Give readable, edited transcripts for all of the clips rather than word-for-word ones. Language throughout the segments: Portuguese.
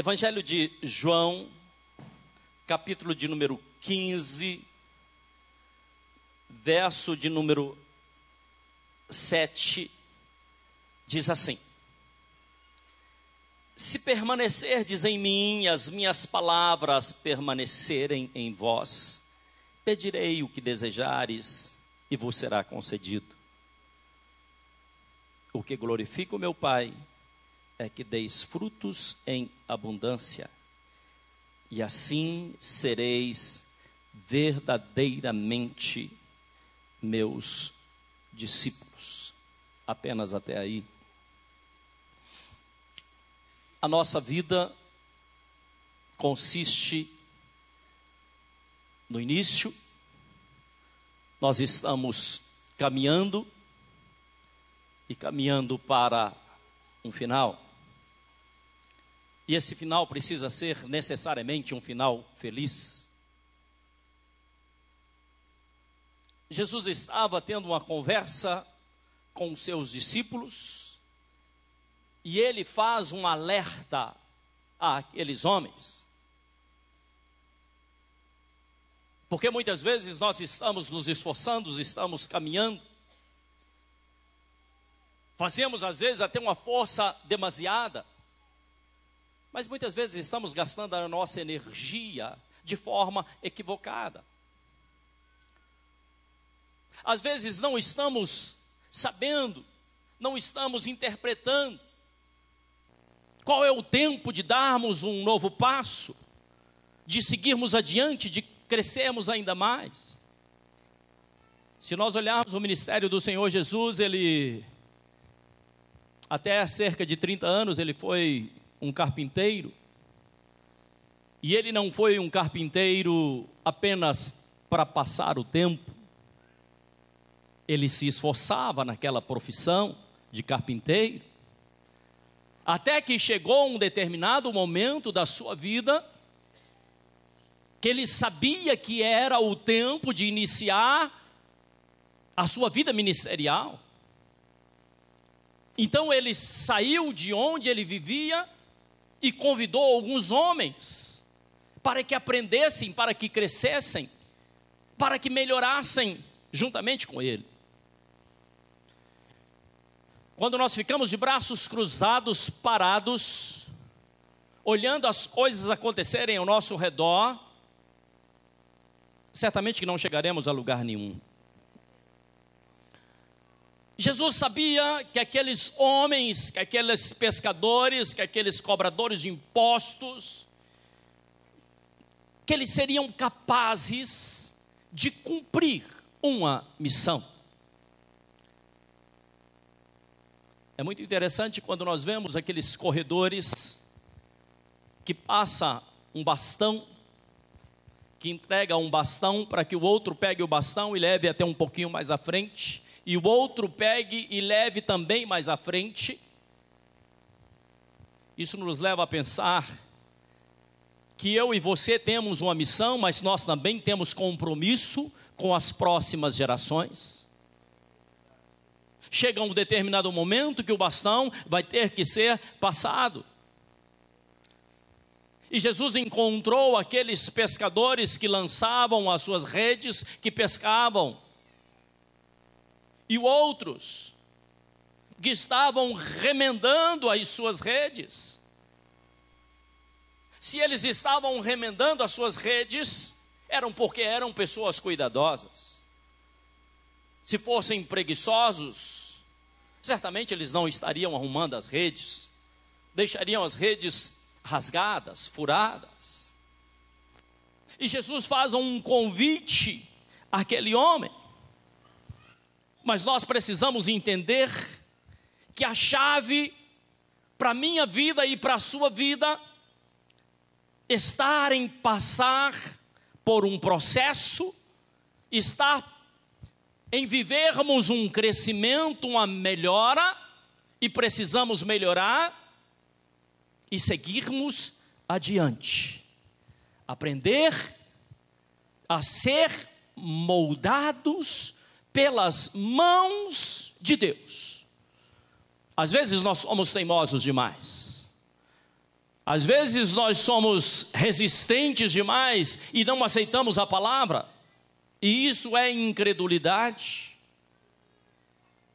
Evangelho de João, capítulo de número 15, verso de número 7, diz assim: se permanecerdes em mim e as minhas palavras permanecerem em vós, pedirei o que desejares e vos será concedido. O que glorifica o meu Pai é que deis frutos em abundância, e assim sereis verdadeiramente meus discípulos. Apenas até aí. A nossa vida consiste no início, nós estamos caminhando e caminhando para um final. E esse final precisa ser necessariamente um final feliz. Jesus estava tendo uma conversa com os seus discípulos e ele faz um alerta àqueles homens. Porque muitas vezes nós estamos nos esforçando, estamos caminhando, fazemos às vezes até uma força demasiada, mas muitas vezes estamos gastando a nossa energia de forma equivocada. Às vezes não estamos sabendo, não estamos interpretando qual é o tempo de darmos um novo passo, de seguirmos adiante, de crescermos ainda mais. Se nós olharmos o ministério do Senhor Jesus, ele, até cerca de 30 anos, ele foi um carpinteiro. E ele não foi um carpinteiro apenas para passar o tempo. Ele se esforçava naquela profissão de carpinteiro, até que chegou um determinado momento da sua vida, que ele sabia que era o tempo de iniciar a sua vida ministerial. Então ele saiu de onde ele vivia e convidou alguns homens para que aprendessem, para que crescessem, para que melhorassem juntamente com ele. Quando nós ficamos de braços cruzados, parados, olhando as coisas acontecerem ao nosso redor, certamente que não chegaremos a lugar nenhum. Jesus sabia que aqueles homens, que aqueles pescadores, que aqueles cobradores de impostos, que eles seriam capazes de cumprir uma missão. É muito interessante quando nós vemos aqueles corredores que passa um bastão, que entrega um bastão para que o outro pegue o bastão e leve até um pouquinho mais à frente, e o outro pegue e leve também mais à frente. Isso nos leva a pensar que eu e você temos uma missão, mas nós também temos compromisso com as próximas gerações. Chega um determinado momento que o bastão vai ter que ser passado. E Jesus encontrou aqueles pescadores que lançavam as suas redes, que pescavam, e outros que estavam remendando as suas redes. Se eles estavam remendando as suas redes, eram porque eram pessoas cuidadosas. Se fossem preguiçosos, certamente eles não estariam arrumando as redes, deixariam as redes rasgadas, furadas. E Jesus faz um convite àquele homem. Mas nós precisamos entender que a chave para a minha vida e para a sua vida está em passar por um processo, está em vivermos um crescimento, uma melhora, e precisamos melhorar e seguirmos adiante. Aprender a ser moldados pelas mãos de Deus. Às vezes nós somos teimosos demais. Às vezes nós somos resistentes demais e não aceitamos a palavra, e isso é incredulidade.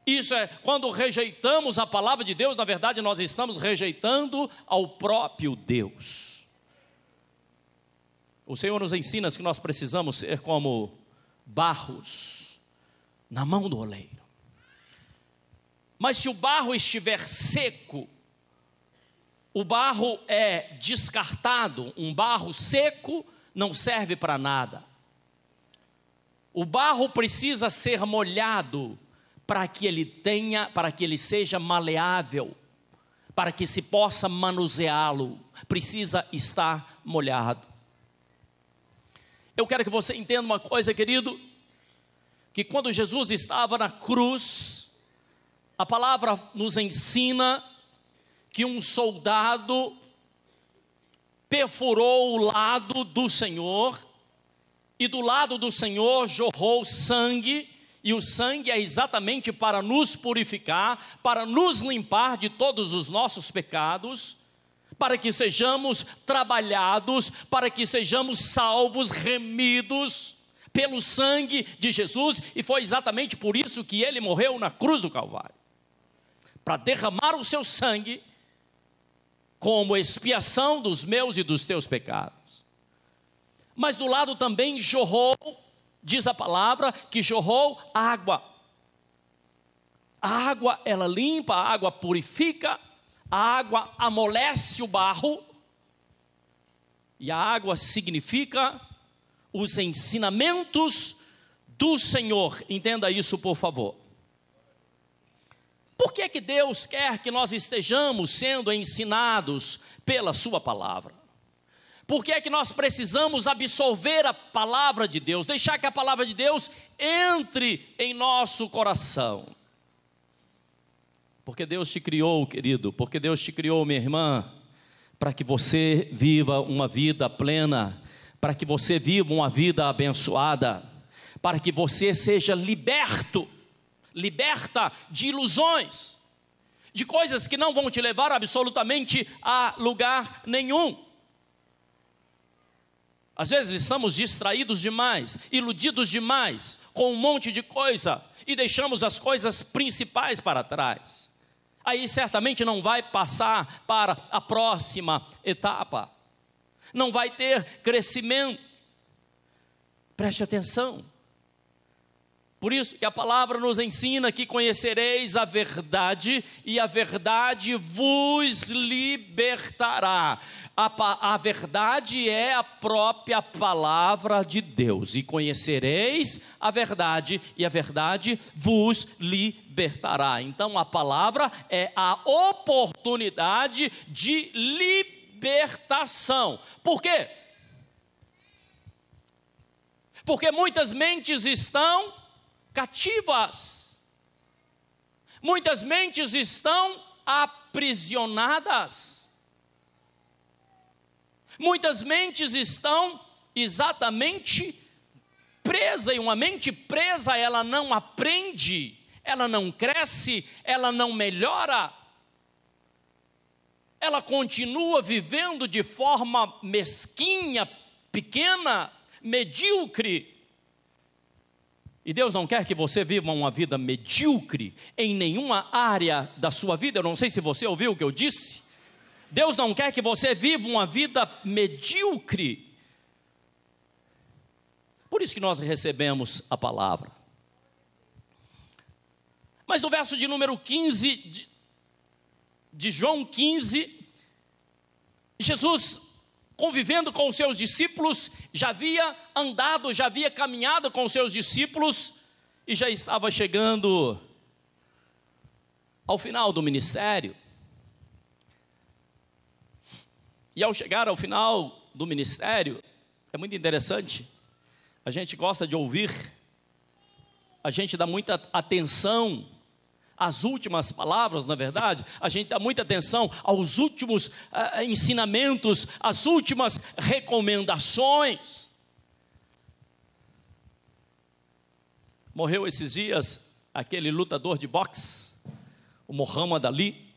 Isso é, quando rejeitamos a palavra de Deus, na verdade nós estamos rejeitando ao próprio Deus. O Senhor nos ensina que nós precisamos ser como barros na mão do oleiro. Mas se o barro estiver seco, o barro é descartado. Um barro seco não serve para nada. O barro precisa ser molhado para que ele seja maleável, para que se possa manuseá-lo. Precisa estar molhado. Eu quero que você entenda uma coisa, querido, que quando Jesus estava na cruz, a palavra nos ensina que um soldado perfurou o lado do Senhor, e do lado do Senhor jorrou sangue, e o sangue é exatamente para nos purificar, para nos limpar de todos os nossos pecados, para que sejamos trabalhados, para que sejamos salvos, remidos pelo sangue de Jesus, e foi exatamente por isso que ele morreu na cruz do Calvário, para derramar o seu sangue como expiação dos meus e dos teus pecados. Mas do lado também jorrou, diz a palavra, que jorrou água. A água, ela limpa, a água purifica, a água amolece o barro, e a água significa os ensinamentos do Senhor. Entenda isso, por favor. Por que que Deus quer que nós estejamos sendo ensinados pela sua palavra? Por que é que nós precisamos absorver a palavra de Deus, deixar que a palavra de Deus entre em nosso coração? Porque Deus te criou, querido, porque Deus te criou, minha irmã, para que você viva uma vida plena, para que você viva uma vida abençoada, para que você seja liberta de ilusões, de coisas que não vão te levar absolutamente a lugar nenhum. Às vezes estamos distraídos demais, iludidos demais, com um monte de coisa, e deixamos as coisas principais para trás. Aí certamente não vai passar para a próxima etapa, não vai ter crescimento. Preste atenção. Por isso que a palavra nos ensina que conhecereis a verdade, e a verdade vos libertará. A verdade é a própria palavra de Deus. E conhecereis a verdade, e a verdade vos libertará. Então a palavra é a oportunidade de libertação. Por quê? Porque muitas mentes estão cativas, muitas mentes estão aprisionadas, muitas mentes estão exatamente presas, e uma mente presa, ela não aprende, ela não cresce, ela não melhora, ela continua vivendo de forma mesquinha, pequena, medíocre. E Deus não quer que você viva uma vida medíocre em nenhuma área da sua vida. Eu não sei se você ouviu o que eu disse. Deus não quer que você viva uma vida medíocre. Por isso que nós recebemos a palavra. Mas no verso de número 15 de João 15, Jesus, convivendo com os seus discípulos, já havia andado, já havia caminhado com os seus discípulos, e já estava chegando ao final do ministério. E ao chegar ao final do ministério, é muito interessante, a gente gosta de ouvir, a gente dá muita atenção às últimas palavras, na verdade, a gente dá muita atenção aos últimos ensinamentos, às últimas recomendações. Morreu esses dias aquele lutador de boxe, o Muhammad Ali.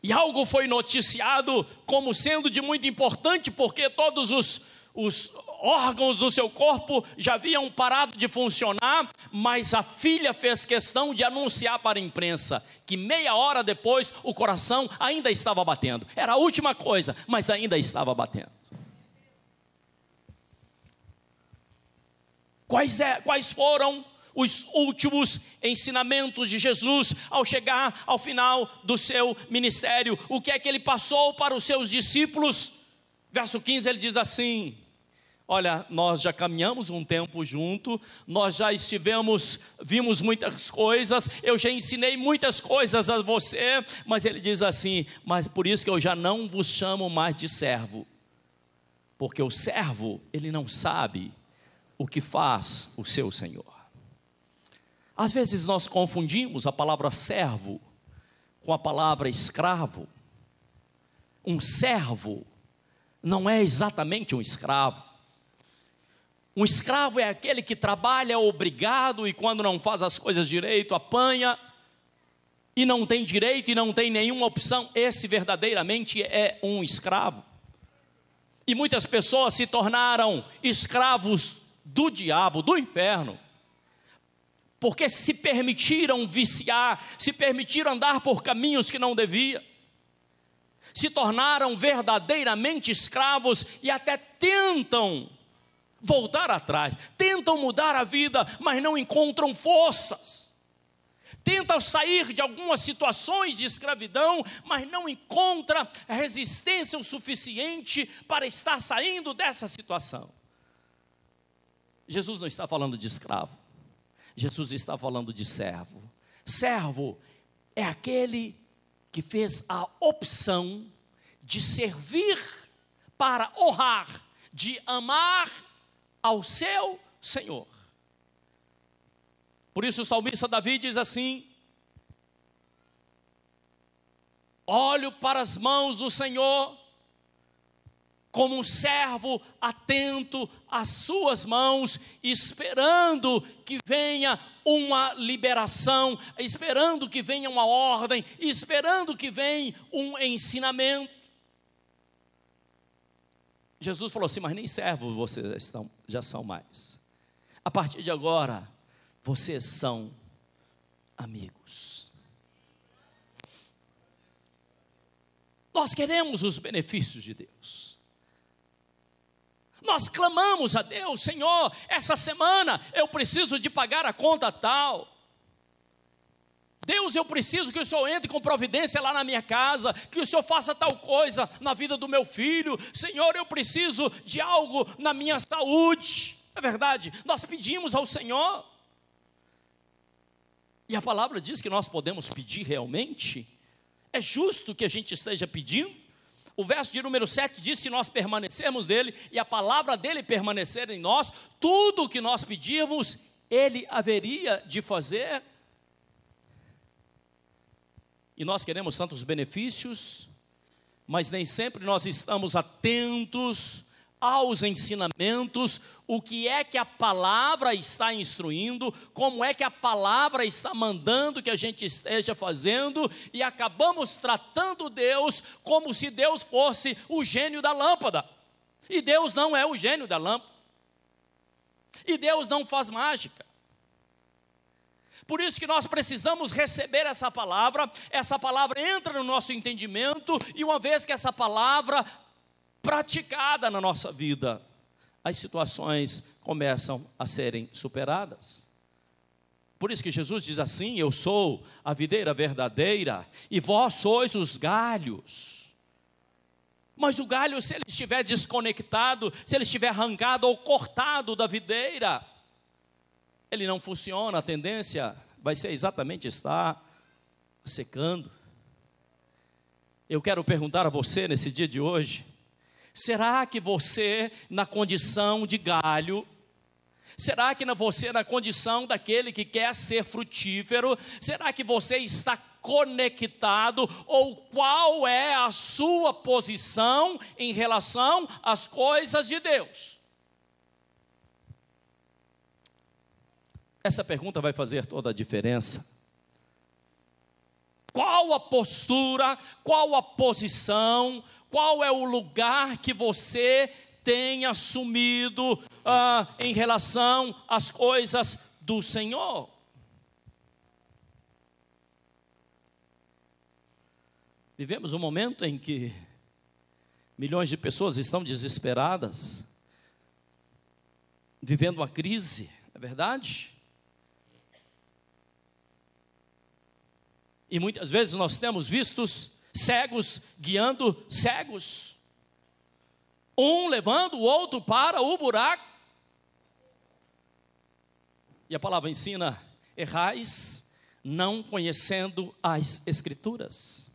E algo foi noticiado como sendo de muito importante, porque todos os órgãos do seu corpo já haviam parado de funcionar, mas a filha fez questão de anunciar para a imprensa que meia hora depois o coração ainda estava batendo. Era a última coisa, mas ainda estava batendo. Quais foram os últimos ensinamentos de Jesus ao chegar ao final do seu ministério? O que é que ele passou para os seus discípulos? Verso 15 ele diz assim: olha, nós já caminhamos um tempo junto, nós já vimos muitas coisas, eu já ensinei muitas coisas a você, mas ele diz assim: mas por isso que eu já não vos chamo mais de servo, porque o servo, ele não sabe o que faz o seu Senhor. Às vezes nós confundimos a palavra servo com a palavra escravo. Um servo não é exatamente um escravo. Um escravo é aquele que trabalha obrigado e quando não faz as coisas direito, apanha, e não tem direito e não tem nenhuma opção. Esse verdadeiramente é um escravo. E muitas pessoas se tornaram escravos do diabo, do inferno, porque se permitiram viciar, se permitiram andar por caminhos que não devia, se tornaram verdadeiramente escravos e até tentam voltar atrás, tentam mudar a vida, mas não encontram forças, tentam sair de algumas situações de escravidão, mas não encontram resistência o suficiente para estar saindo dessa situação. Jesus não está falando de escravo, Jesus está falando de servo. Servo é aquele que fez a opção de servir para honrar, de amar ao seu Senhor. Por isso o salmista Davi diz assim: olho para as mãos do Senhor como um servo atento às suas mãos, esperando que venha uma liberação, esperando que venha uma ordem, esperando que venha um ensinamento. Jesus falou assim: mas nem servos vocês já são mais. A partir de agora, vocês são amigos. Nós queremos os benefícios de Deus. Nós clamamos a Deus: Senhor, essa semana eu preciso de pagar a conta tal. Deus, eu preciso que o Senhor entre com providência lá na minha casa, que o Senhor faça tal coisa na vida do meu filho. Senhor, eu preciso de algo na minha saúde. É verdade, nós pedimos ao Senhor. E a palavra diz que nós podemos pedir realmente. É justo que a gente esteja pedindo. O verso de número 7 diz: se nós permanecermos nele e a palavra dele permanecer em nós, tudo o que nós pedirmos, ele haveria de fazer. E nós queremos tantos benefícios, mas nem sempre nós estamos atentos aos ensinamentos, o que é que a palavra está instruindo, como é que a palavra está mandando que a gente esteja fazendo, e acabamos tratando Deus como se Deus fosse o gênio da lâmpada, e Deus não é o gênio da lâmpada, e Deus não faz mágica. Por isso que nós precisamos receber essa palavra entra no nosso entendimento, e uma vez que essa palavra praticada na nossa vida, as situações começam a serem superadas. Por isso que Jesus diz assim: eu sou a videira verdadeira e vós sois os galhos. Mas o galho, se ele estiver desconectado, se ele estiver arrancado ou cortado da videira, ele não funciona, a tendência vai ser exatamente estar secando. Eu quero perguntar a você nesse dia de hoje: será que você, na condição de galho, será que você, na condição daquele que quer ser frutífero, será que você está conectado, ou qual é a sua posição em relação às coisas de Deus? Essa pergunta vai fazer toda a diferença. Qual a postura, qual a posição, qual é o lugar que você tem assumido em relação às coisas do Senhor? Vivemos um momento em que milhões de pessoas estão desesperadas, vivendo uma crise, não é verdade? E muitas vezes nós temos vistos cegos guiando cegos, um levando o outro para o buraco. E a palavra ensina: errais não conhecendo as Escrituras.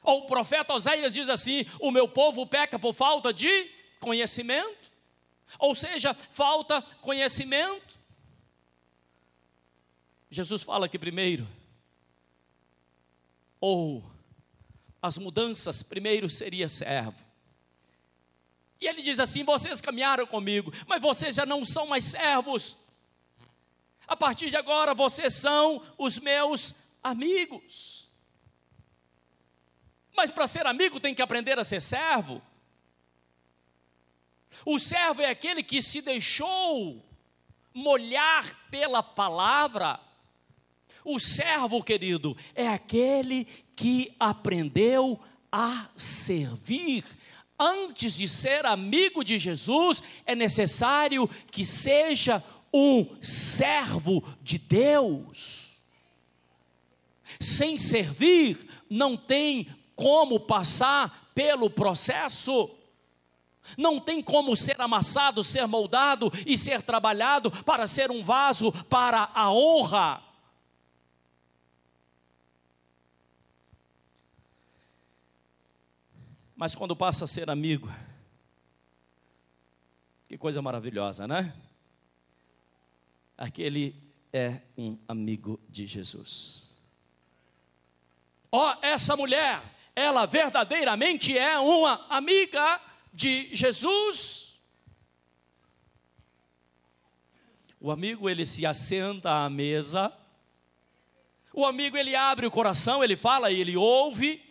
Ou o profeta Oséias diz assim: o meu povo peca por falta de conhecimento. Ou seja, falta conhecimento. Jesus fala que primeiro, ou as mudanças, primeiro seria servo. E ele diz assim: vocês caminharam comigo, mas vocês já não são mais servos. A partir de agora vocês são os meus amigos. Mas para ser amigo tem que aprender a ser servo. O servo é aquele que se deixou molhar pela palavra. O servo, querido, é aquele que aprendeu a servir. Antes de ser amigo de Jesus, é necessário que seja um servo de Deus. Sem servir, não tem como passar pelo processo. Não tem como ser amassado, ser moldado e ser trabalhado para ser um vaso para a honra. Mas quando passa a ser amigo, que coisa maravilhosa, né? Aquele é um amigo de Jesus. Essa mulher, ela verdadeiramente é uma amiga de Jesus. O amigo, ele se assenta à mesa. O amigo, ele abre o coração, ele fala e ele ouve.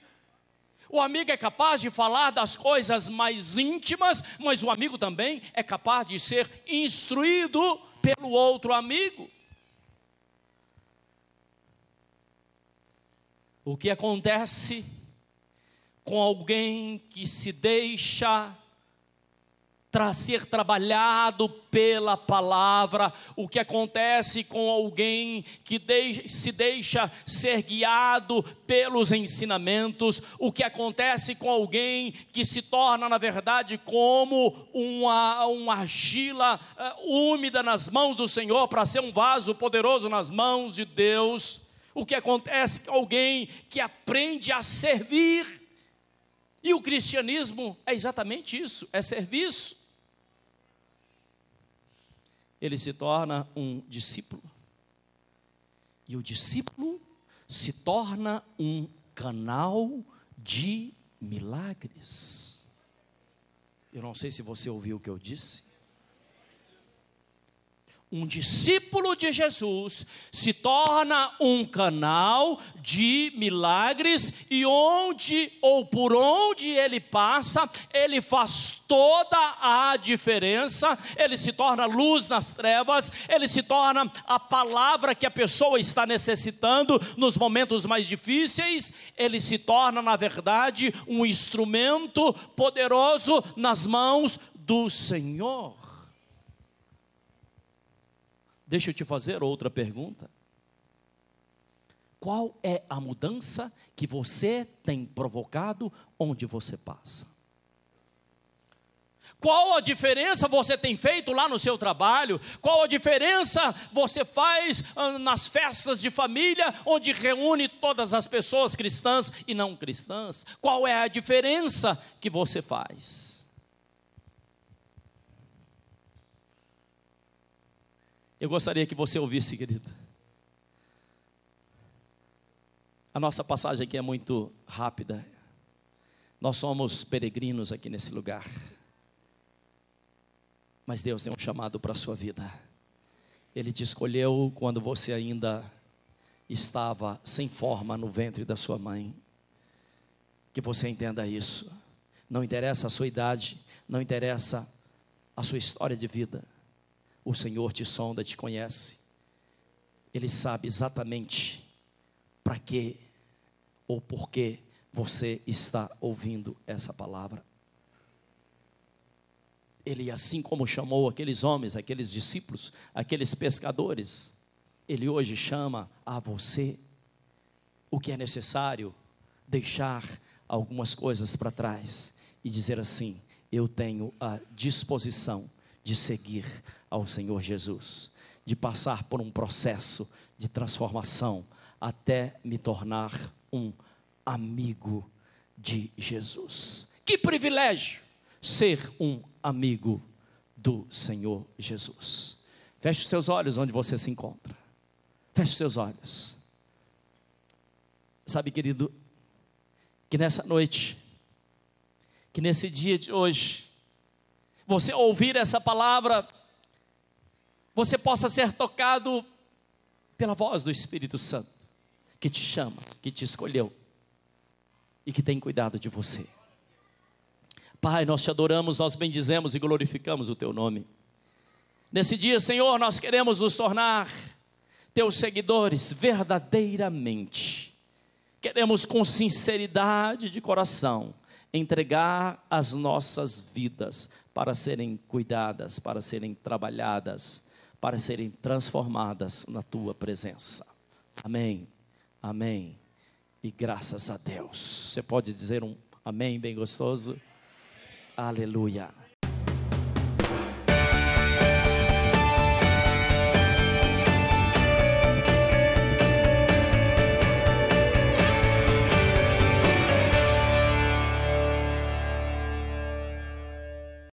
O amigo é capaz de falar das coisas mais íntimas, mas o amigo também é capaz de ser instruído pelo outro amigo. O que acontece com alguém que se deixa ser trabalhado pela palavra? O que acontece com alguém que se deixa ser guiado pelos ensinamentos? O que acontece com alguém que se torna, na verdade, como uma argila úmida nas mãos do Senhor, para ser um vaso poderoso nas mãos de Deus? O que acontece com alguém que aprende a servir? E o cristianismo é exatamente isso, é serviço. Ele se torna um discípulo. E o discípulo se torna um canal de milagres. Eu não sei se você ouviu o que eu disse. Um discípulo de Jesus se torna um canal de milagres, e onde ou por onde ele passa, ele faz toda a diferença. Ele se torna luz nas trevas, ele se torna a palavra que a pessoa está necessitando nos momentos mais difíceis. Ele se torna, na verdade, um instrumento poderoso nas mãos do Senhor. Deixa eu te fazer outra pergunta. Qual é a mudança que você tem provocado onde você passa? Qual a diferença você tem feito lá no seu trabalho? Qual a diferença você faz nas festas de família, onde reúne todas as pessoas cristãs e não cristãs? Qual é a diferença que você faz? Eu gostaria que você ouvisse, querido. A nossa passagem aqui é muito rápida. Nós somos peregrinos aqui nesse lugar. Mas Deus tem um chamado para a sua vida. Ele te escolheu quando você ainda estava sem forma no ventre da sua mãe. Que você entenda isso. Não interessa a sua idade, não interessa a sua história de vida. O Senhor te sonda, te conhece. Ele sabe exatamente para quê ou por que você está ouvindo essa palavra. Ele, assim como chamou aqueles homens, aqueles discípulos, aqueles pescadores, Ele hoje chama a você. O que é necessário? Deixar algumas coisas para trás e dizer assim: eu tenho a disposição de seguir ao Senhor Jesus, de passar por um processo de transformação até me tornar um amigo de Jesus. Que privilégio ser um amigo do Senhor Jesus. Feche os seus olhos onde você se encontra. Feche os seus olhos. Sabe, querido, que nessa noite, que nesse dia de hoje, você ouvir essa palavra, você possa ser tocado pela voz do Espírito Santo, que te chama, que te escolheu e que tem cuidado de você. Pai, nós te adoramos, nós bendizemos e glorificamos o teu nome. Nesse dia, Senhor, nós queremos nos tornar teus seguidores verdadeiramente. Queremos com sinceridade de coração entregar as nossas vidas para serem cuidadas, para serem trabalhadas, para serem transformadas na tua presença. Amém, amém e graças a Deus. Você pode dizer um amém bem gostoso? Aleluia.